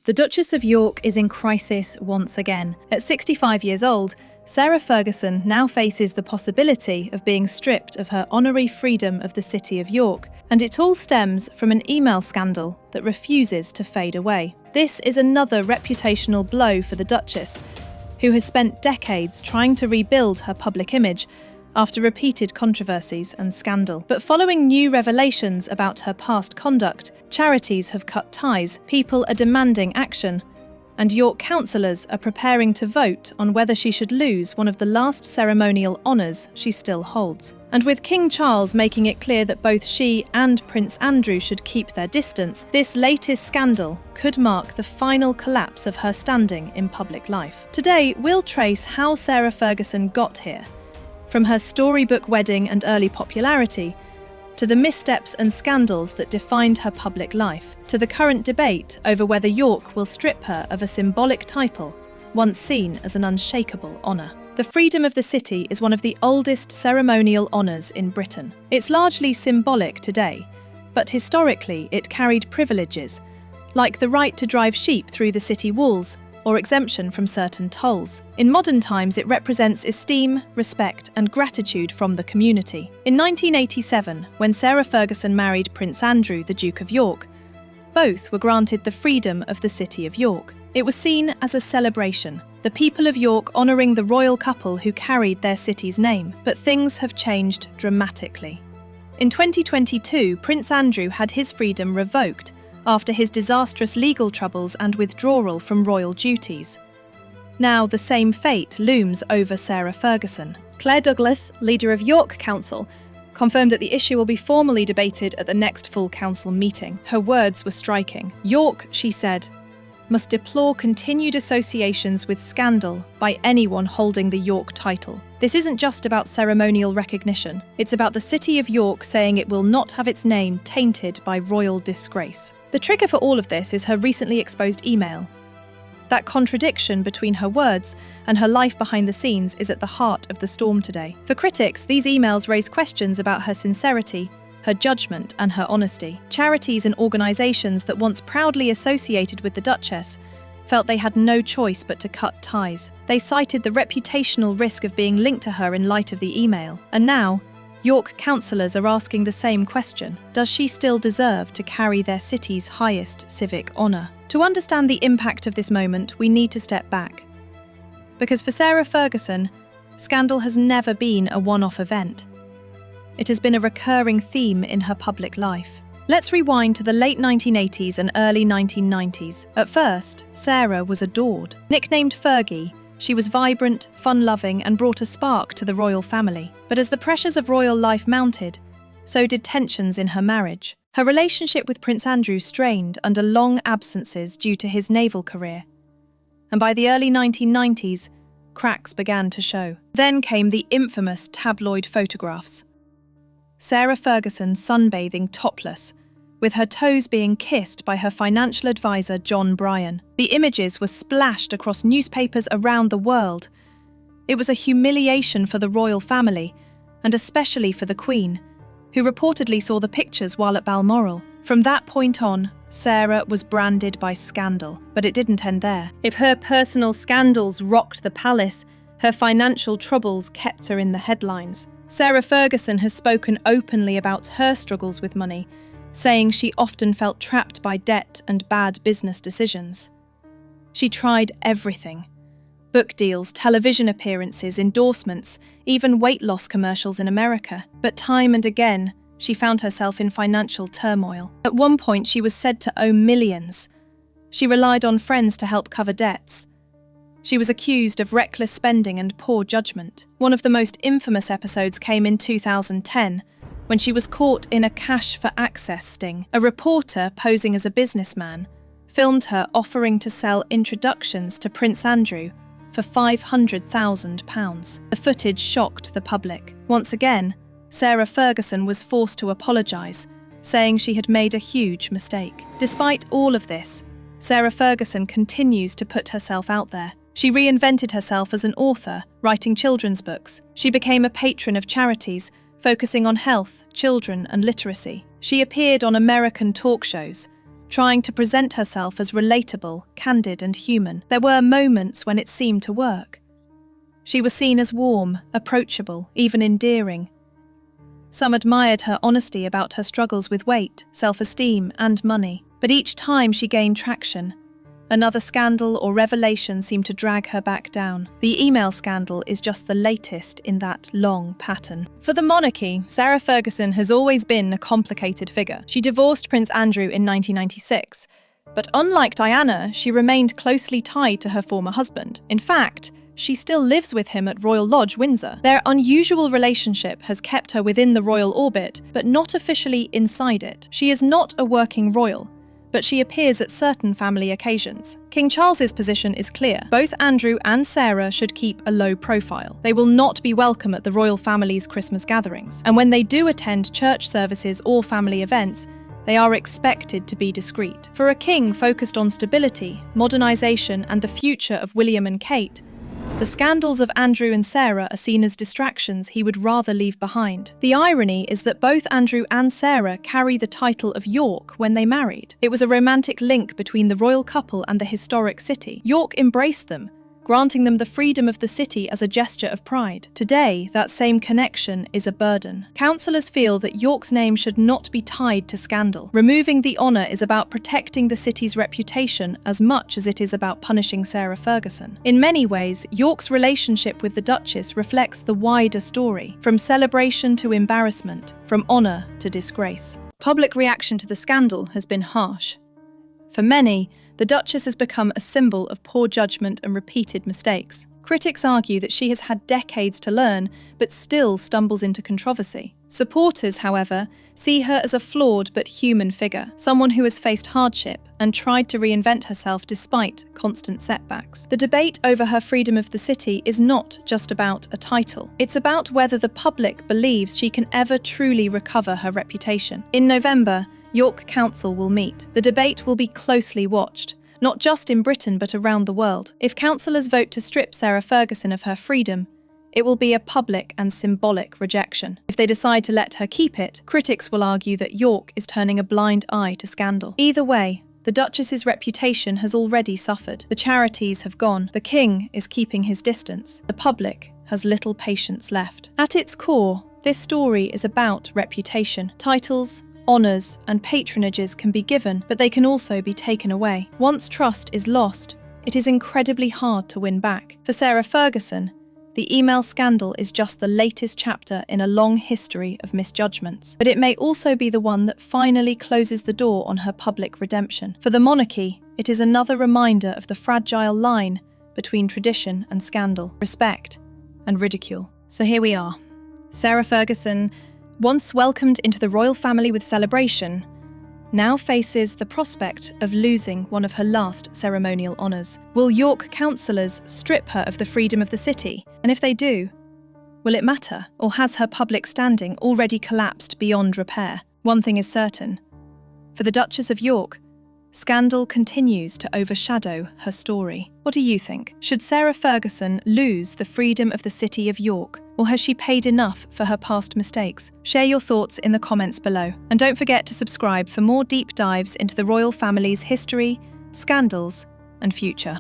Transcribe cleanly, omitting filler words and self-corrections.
The Duchess of York is in crisis once again. At 65 years old, Sarah Ferguson now faces the possibility of being stripped of her honorary freedom of the City of York, and it all stems from an email scandal that refuses to fade away. This is another reputational blow for the Duchess, who has spent decades trying to rebuild her public image after repeated controversies and scandal. But following new revelations about her past conduct, charities have cut ties, people are demanding action, and York councillors are preparing to vote on whether she should lose one of the last ceremonial honours she still holds. And with King Charles making it clear that both she and Prince Andrew should keep their distance, this latest scandal could mark the final collapse of her standing in public life. Today, we'll trace how Sarah Ferguson got here, from her storybook wedding and early popularity, to the missteps and scandals that defined her public life, to the current debate over whether York will strip her of a symbolic title, once seen as an unshakable honour. The freedom of the city is one of the oldest ceremonial honours in Britain. It's largely symbolic today, but historically it carried privileges, like the right to drive sheep through the city walls or exemption from certain tolls. In modern times, it represents esteem, respect, and gratitude from the community. In 1987, when Sarah Ferguson married Prince Andrew, the Duke of York, both were granted the freedom of the City of York. It was seen as a celebration, the people of York honouring the royal couple who carried their city's name. But things have changed dramatically. In 2022, Prince Andrew had his freedom revoked after his disastrous legal troubles and withdrawal from royal duties. Now the same fate looms over Sarah Ferguson. Claire Douglas, leader of York Council, confirmed that the issue will be formally debated at the next full council meeting. Her words were striking. York, she said, must deplore continued associations with scandal by anyone holding the York title. This isn't just about ceremonial recognition. It's about the City of York saying it will not have its name tainted by royal disgrace. The trigger for all of this is her recently exposed email. That contradiction between her words and her life behind the scenes is at the heart of the storm today. For critics, these emails raise questions about her sincerity, her judgment, and her honesty. Charities and organisations that once proudly associated with the Duchess felt they had no choice but to cut ties. They cited the reputational risk of being linked to her in light of the email. And now, York councillors are asking the same question. Does she still deserve to carry their city's highest civic honour? To understand the impact of this moment, we need to step back. Because for Sarah Ferguson, scandal has never been a one-off event. It has been a recurring theme in her public life. Let's rewind to the late 1980s and early 1990s. At first, Sarah was adored. Nicknamed Fergie, she was vibrant, fun-loving, and brought a spark to the royal family. But as the pressures of royal life mounted, so did tensions in her marriage. Her relationship with Prince Andrew strained under long absences due to his naval career. And by the early 1990s, cracks began to show. Then came the infamous tabloid photographs. Sarah Ferguson sunbathing topless, with her toes being kissed by her financial advisor John Bryan. The images were splashed across newspapers around the world. It was a humiliation for the royal family, and especially for the Queen, who reportedly saw the pictures while at Balmoral. From that point on, Sarah was branded by scandal. But it didn't end there. If her personal scandals rocked the palace, her financial troubles kept her in the headlines. Sarah Ferguson has spoken openly about her struggles with money, saying she often felt trapped by debt and bad business decisions. She tried everything: book deals, television appearances, endorsements, even weight loss commercials in America. But time and again, she found herself in financial turmoil. At one point, she was said to owe millions. She relied on friends to help cover debts. She was accused of reckless spending and poor judgment. One of the most infamous episodes came in 2010, when she was caught in a cash for access sting. A reporter, posing as a businessman, filmed her offering to sell introductions to Prince Andrew for £500,000. The footage shocked the public. Once again, Sarah Ferguson was forced to apologise, saying she had made a huge mistake. Despite all of this, Sarah Ferguson continues to put herself out there. She reinvented herself as an author, writing children's books. She became a patron of charities, focusing on health, children, and literacy. She appeared on American talk shows, trying to present herself as relatable, candid and human. There were moments when it seemed to work. She was seen as warm, approachable, even endearing. Some admired her honesty about her struggles with weight, self-esteem and money. But each time she gained traction, another scandal or revelation seemed to drag her back down. The email scandal is just the latest in that long pattern. For the monarchy, Sarah Ferguson has always been a complicated figure. She divorced Prince Andrew in 1996, but unlike Diana, she remained closely tied to her former husband. In fact, she still lives with him at Royal Lodge, Windsor. Their unusual relationship has kept her within the royal orbit, but not officially inside it. She is not a working royal, but she appears at certain family occasions. King Charles's position is clear. Both Andrew and Sarah should keep a low profile. They will not be welcome at the royal family's Christmas gatherings, and when they do attend church services or family events, they are expected to be discreet. For a king focused on stability, modernisation and the future of William and Kate, the scandals of Andrew and Sarah are seen as distractions he would rather leave behind. The irony is that both Andrew and Sarah carry the title of York when they married. It was a romantic link between the royal couple and the historic city. York embraced them, granting them the freedom of the city as a gesture of pride. Today, that same connection is a burden. Councillors feel that York's name should not be tied to scandal. Removing the honour is about protecting the city's reputation as much as it is about punishing Sarah Ferguson. In many ways, York's relationship with the Duchess reflects the wider story, from celebration to embarrassment, from honour to disgrace. Public reaction to the scandal has been harsh. For many, the Duchess has become a symbol of poor judgment and repeated mistakes. Critics argue that she has had decades to learn, but still stumbles into controversy. Supporters, however, see her as a flawed but human figure, someone who has faced hardship and tried to reinvent herself despite constant setbacks. The debate over her freedom of the city is not just about a title. It's about whether the public believes she can ever truly recover her reputation. In November, York Council will meet. The debate will be closely watched, not just in Britain but around the world. If councillors vote to strip Sarah Ferguson of her freedom, it will be a public and symbolic rejection. If they decide to let her keep it, critics will argue that York is turning a blind eye to scandal. Either way, the Duchess's reputation has already suffered. The charities have gone. The king is keeping his distance. The public has little patience left. At its core, this story is about reputation. Titles, honours and patronages can be given, but they can also be taken away. Once trust is lost, it is incredibly hard to win back. For Sarah Ferguson, the email scandal is just the latest chapter in a long history of misjudgments, but it may also be the one that finally closes the door on her public redemption. For the monarchy, it is another reminder of the fragile line between tradition and scandal, respect and ridicule. So here we are. Sarah Ferguson, once welcomed into the royal family with celebration, now faces the prospect of losing one of her last ceremonial honours. Will York councillors strip her of the freedom of the city? And if they do, will it matter? Or has her public standing already collapsed beyond repair? One thing is certain. For the Duchess of York, scandal continues to overshadow her story. What do you think? Should Sarah Ferguson lose the freedom of the city of York? Or has she paid enough for her past mistakes? Share your thoughts in the comments below. And don't forget to subscribe for more deep dives into the royal family's history, scandals, and future.